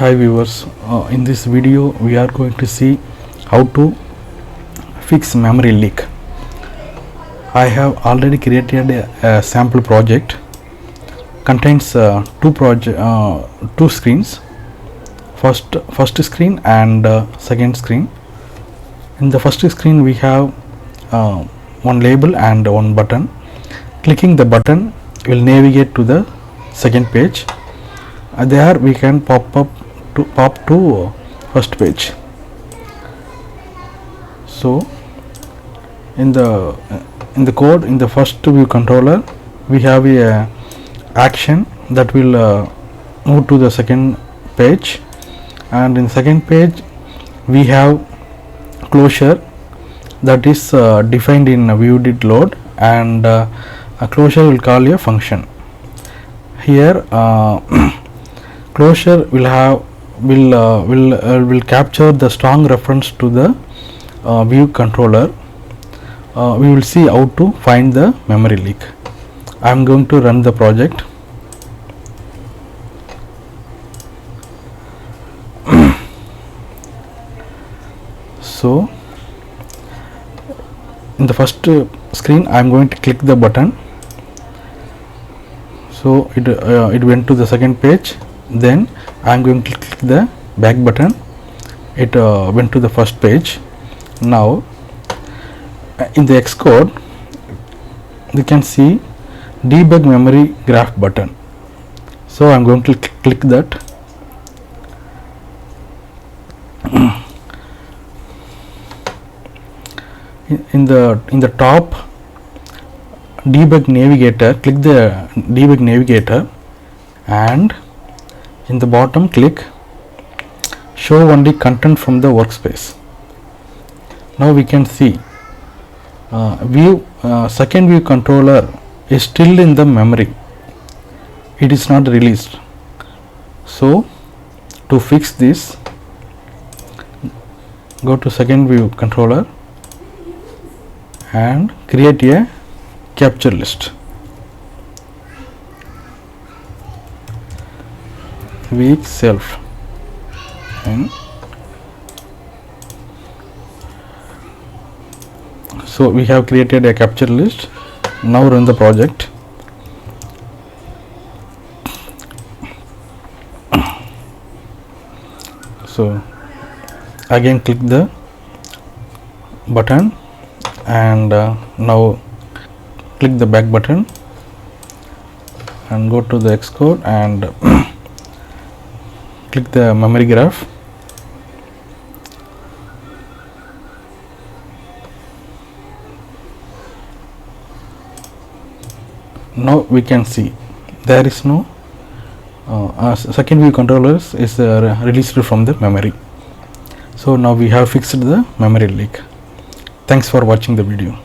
Hi viewers, in this video we are going to see how to fix memory leak. I have already created a sample project, contains two screens, first screen and second screen. In the first screen we have one label and one button. Clicking the button will navigate to the second page. There we can pop to first page. So in the code, in the first view controller, we have a action that will move to the second page, and in second page we have closure that is defined in view.load, and a closure will call a function. Here closure will capture the strong reference to the view controller. We will see how to find the memory leak. I am going to run the project. So in the first screen I am going to click the button. So it went to the second page. Then I am going to click the back button. It went to the first page. Now in the Xcode you can see Debug Memory Graph button. So I am going to click that. In the top debug navigator, click the debug navigator, and in the bottom click show only content from the workspace. Now we can see second view controller is still in the memory. It is not released. So to fix this, go to second view controller and create a capture list. Weak self, and so we have created a capture list. Now run the project. So again click the button, and now click the back button and go to the Xcode and click the memory graph. Now we can see there is no second view controllers is released from the memory. So now we have fixed the memory leak. Thanks for watching the video.